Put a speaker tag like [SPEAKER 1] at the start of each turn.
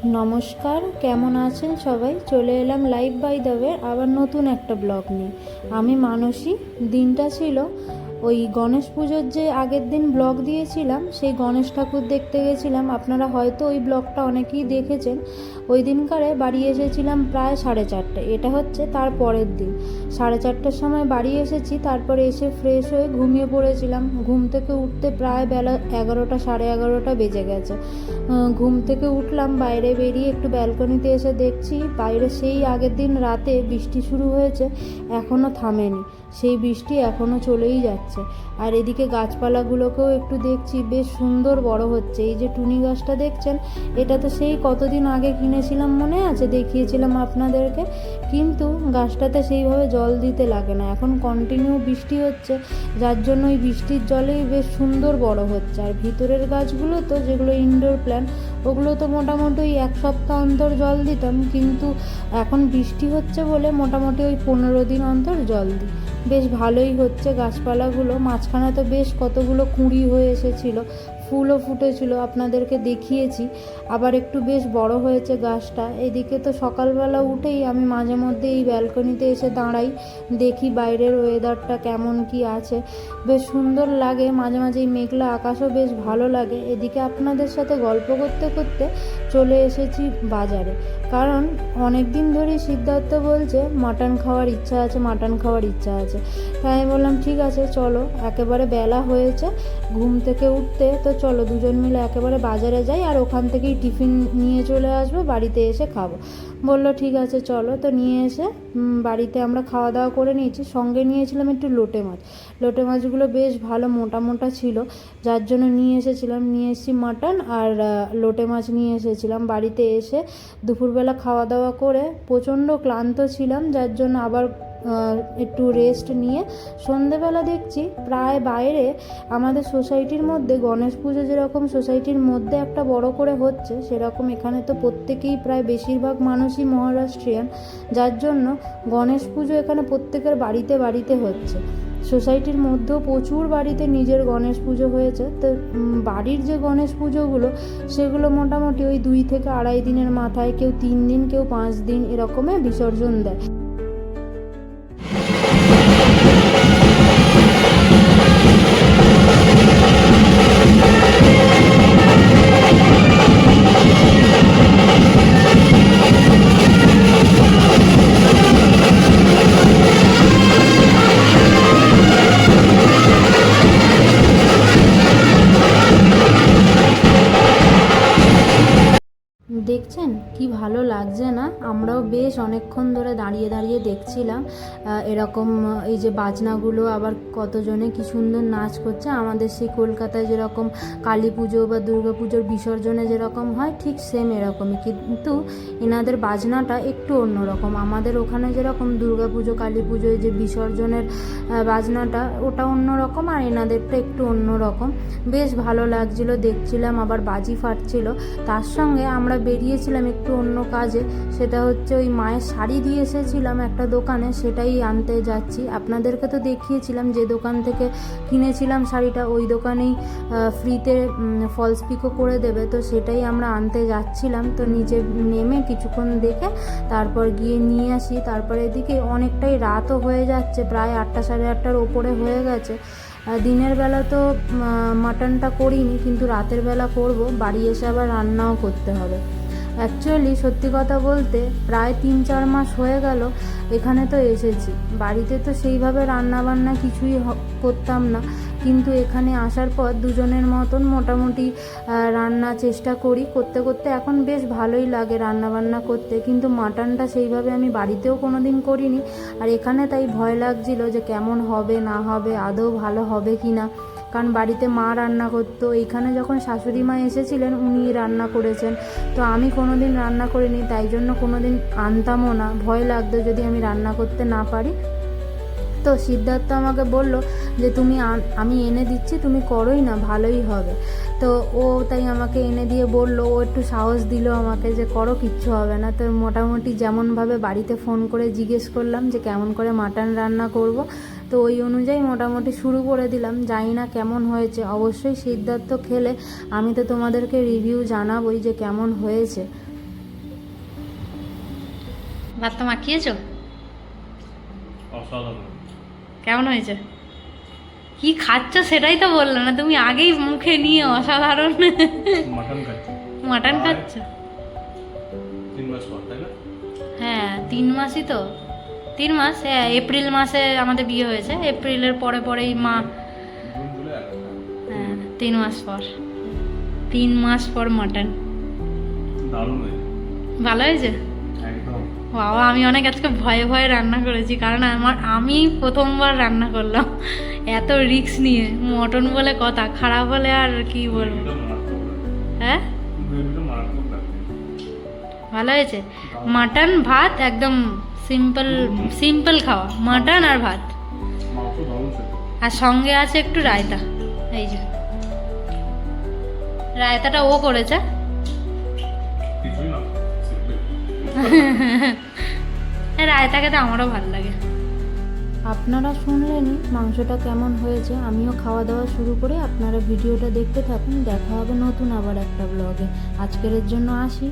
[SPEAKER 1] নমস্কার, কেমন আছেন সবাই? চলে এলাম লাইভ বাই দ্য ওয়ে আবার নতুন একটা ব্লগ নিয়ে। আমি মানসী। দিনটা ছিল ওই গণেশ পুজোর যে আগের দিন ব্লগ দিয়েছিলাম, সেই গণেশ ঠাকুর দেখতে গেছিলাম। আপনারা হয়তো ওই ব্লগটা অনেকেই দেখেছেন। ওই দিনকারে বাড়ি এসেছিলাম প্রায় 4:30। এটা হচ্ছে তার পরের দিন 4:30টার সময় বাড়ি এসেছি। তারপরে এসে ফ্রেশ হয়ে ঘুমিয়ে পড়েছিলাম। ঘুম থেকে উঠতে প্রায় বেলা 11টা, 11:30 বেজে গেছে। ঘুম থেকে উঠলাম, বাইরে বেরিয়ে একটু ব্যালকনিতে এসে দেখছি বাইরে সেই আগের দিন রাতে বৃষ্টি শুরু হয়েছে, এখনও থামেনি। সেই বৃষ্টি এখনও চলেই যাচ্ছে। আর এদিকে গাছপালাগুলোকেও একটু দেখছি, বেশ সুন্দর বড় হচ্ছে। এই যে টুনি গাছটা দেখছেন, এটা তো সেই কতদিন আগে কিনেছিলাম, মনে আছে? দেখিয়েছিলাম আপনাদেরকে। কিন্তু গাছটাতে সেইভাবে জল দিতে লাগে না, এখন কন্টিনিউ বৃষ্টি হচ্ছে, যার জন্য ওই বৃষ্টির জলেই বেশ সুন্দর বড় হচ্ছে। আর ভিতরের গাছগুলো তো, যেগুলো ইনডোর প্ল্যান্ট, ওগুলো তো মোটামুটি ওই 1 সপ্তাহ অন্তর জল দিতাম, কিন্তু এখন বৃষ্টি হচ্ছে বলে মোটামুটি ওই 15 দিন অন্তর জল দিই। বেশ ভালোই হচ্ছে গাছপালাগুলো। মাঝখানে তো বেশ কতগুলো কুঁড়ি হয়ে এসেছিলো, ফুলও ফুটেছিল, আপনাদেরকে দেখিয়েছি। আবার একটু বেশ বড় হয়েছে গাছটা। এদিকে তো সকালবেলা উঠেই আমি মাঝে মধ্যে এই ব্যালকনিতে এসে দাঁড়াই, দেখি বাইরের ওয়েদারটা কেমন কি আছে। বেশ সুন্দর লাগে, মাঝে মাঝে এই মেঘলা আকাশও বেশ ভালো লাগে। এদিকে আপনাদের সাথে গল্প করতে করতে চলে এসেছি বাজারে, কারণ অনেক দিন ধরেই সিদ্ধার্থ বলছে মাটন খাওয়ার ইচ্ছা আছে, মাটন খাওয়ার ইচ্ছা আছে। তাই আমি বললাম ঠিক আছে চলো, একেবারে বেলা হয়েছে ঘুম থেকে উঠতে, তো চলো দুজন মিলে একেবারে বাজারে যাই, আর ওখান থেকেই টিফিন নিয়ে চলে আসবো, বাড়িতে এসে খাবো। বললো ঠিক আছে চলো। তো নিয়ে এসে বাড়িতে আমরা খাওয়া দাওয়া করে নিয়েছি। সঙ্গে নিয়েছিলাম একটু লোটে মাছ। লোটে মাছগুলো বেশ ভালো মোটা মোটা ছিল, যার জন্য নিয়ে এসেছি মাটন আর লোটে মাছ নিয়ে এসেছিলাম। বাড়িতে এসে দুপুরবেলা খাওয়া দাওয়া করে প্রচণ্ড ক্লান্ত ছিলাম, যার জন্য আবার একটু রেস্ট নিয়ে সন্ধেবেলা দেখছি প্রায় বাইরে আমাদের সোসাইটির মধ্যে গণেশ পুজো যেরকম সোসাইটির মধ্যে একটা বড় করে হচ্ছে, সেরকম এখানে তো প্রত্যেকেই প্রায় বেশিরভাগ মানুষই মহারাষ্ট্রিয়ান, যার জন্য গণেশ পুজো এখানে প্রত্যেকের বাড়িতে বাড়িতে হচ্ছে। সোসাইটির মধ্যেও প্রচুর বাড়িতে নিজের গণেশ পুজো হয়েছে। তো বাড়ির যে গণেশ পুজোগুলো, সেগুলো মোটামুটি ওই 2 থেকে আড়াই দিনের মাথায়, কেউ 3 দিন, কেউ 5 দিন এরকমে বিসর্জন দেয়। দেখছেন কি ভালো লাগছে না? আমরাও বেশ অনেকক্ষণ ধরে দাঁড়িয়ে দাঁড়িয়ে দেখছিলাম এরকম এই যে বাজনাগুলো, আবার কতজনে কি সুন্দর নাচ করছে। আমাদের সেই কলকাতায় যেরকম কালী পুজো বা দুর্গা পুজোর বিসর্জনে যেরকম হয়, ঠিক সেম এরকমই, কিন্তু এনাদের বাজনাটা একটু অন্যরকম। আমাদের ওখানে যেরকম দুর্গা পুজো কালী পুজোয় যে বিসর্জনের বাজনাটা, ওটা অন্যরকম, আর এনাদেরটা একটু অন্যরকম। বেশ ভালো লাগছিল, দেখছিলাম। আবার বাজি ফাটছিল। তার সঙ্গে আমরা বেরিয়েছিলাম একটু অন্য কাজে, সেটা হচ্ছে ওই মায়ের শাড়ি দিয়ে এসেছিলাম একটা দোকানে, সেটাই আনতে যাচ্ছি। আপনাদেরকে তো দেখিয়েছিলাম যে দোকান থেকে কিনেছিলাম শাড়িটা, ওই দোকানেই ফ্রিতে ফলস পিকো করে দেবে, তো সেটাই আমরা আনতে যাচ্ছিলাম। তো নিচে নেমে কিছুক্ষণ দেখে তারপর গিয়ে নিয়ে আসি। তারপরে এদিকে অনেকটাই রাতও হয়ে যাচ্ছে, প্রায় 8টা, 8:30টার ওপরে হয়ে গেছে। দিনের বেলা তো মাটনটা করিনি, কিন্তু রাতের বেলা করব। বাড়ি এসে আবার রান্নাও করতে হবে। অ্যাকচুয়ালি সত্যি কথা বলতে প্রায় 3-4 মাস হয়ে গেল এখানে তো এসেছি। বাড়িতে তো সেইভাবে রান্নাবান্না কিছুই করতাম না, কিন্তু এখানে আসার পর দুজনের মতন মোটামুটি রান্না চেষ্টা করি। করতে করতে এখন বেশ ভালোই লাগে রান্নাবান্না করতে, কিন্তু মাটনটা সেইভাবে আমি বাড়িতেও কোনো দিন করিনি। আর এখানে তাই ভয় লাগছিল যে কেমন হবে না হবে, আদৌ ভালো হবে কি না, কারণ বাড়িতে মা রান্না করতো। এইখানে যখন শাশুড়ি মা এসেছিলেন, উনি রান্না করেছেন, তো আমি কোনো দিন রান্না করিনি, তাই জন্য কোনো দিন আনতামও না। ভয় লাগতো যদি আমি রান্না করতে না পারি। তো সিদ্ধার্থ আমাকে বলল যে আমি এনে দিচ্ছি, তুমি করোই না, ভালোই হবে। তো ও তাই আমাকে এনে দিয়ে বলল, ও একটু সাহস দিল আমাকে যে করো, কিচ্ছু হবে না। তো মোটামুটি যেমনভাবে বাড়িতে ফোন করে জিজ্ঞেস করলাম যে কেমন করে মাটন রান্না করব, তো ওই অনুযায়ী মোটামুটি শুরু করে দিলাম। জানি না কেমন হয়েছে, অবশ্যই সিদ্ধার্থ খেলে আমি তো তোমাদেরকে রিভিউ জানাবোই যে কেমন হয়েছে। ভাতটা মাখিয়েছো?
[SPEAKER 2] অসাধারণ।
[SPEAKER 1] কেমন হয়েছে? কি খাচ্ছ সেটাই তো বললো না, তুমি আগেই মুখে নিয়ে অসাধারণ।
[SPEAKER 2] মাটন খাচ্ছি।
[SPEAKER 1] মাটন খাচ্ছ?
[SPEAKER 2] 3 মাস পর, তাই না?
[SPEAKER 1] হ্যাঁ 3 মাসই তো। 3 মাস, হ্যাঁ এপ্রিল মাসে আমাদের বিয়ে হয়েছে, এপ্রিলের পরে পরেই মা।
[SPEAKER 2] June, July, August.
[SPEAKER 1] হ্যাঁ 3 মাস পর, 3 মাস পর মাটন।
[SPEAKER 2] দারুণ হয়েছে।
[SPEAKER 1] ভালো হয়েছে?
[SPEAKER 2] একদম।
[SPEAKER 1] বাবা আমি অনেক আজকে ভয়ে ভয়ে রান্না করেছি, কারণ আমি প্রথমবার রান্না করলাম এত রিস্ক নিয়ে। মটন বলে কথা, খারাপ হলে আর কি বলবো।
[SPEAKER 2] গ্রেভিটা মারাত্মক লাগছে।
[SPEAKER 1] হ্যাঁ
[SPEAKER 2] গ্রেভিটা মারাত্মক লাগছে।
[SPEAKER 1] ভালো হয়েছে। মাটন ভাত একদম সিম্পল, সিম্পল খাওয়া, মাটন আর ভাত,
[SPEAKER 2] মাংস দারুণ সেদ্ধ।
[SPEAKER 1] আর সঙ্গে আছে একটু রায়তা। এই যে রায়তাটা ও করেছে।
[SPEAKER 2] কিছুই না, সিম্পল।
[SPEAKER 1] রায়তা খেতে আমারও ভালো লাগে। আপনারা শুনলেনই মাংসটা কেমন হয়েছে। আমিও খাওয়া দাওয়া শুরু করে, আপনারা ভিডিওটা দেখতে থাকুন। দেখা হবে নতুন আবার একটা ব্লগে। আজকের জন্য আসি।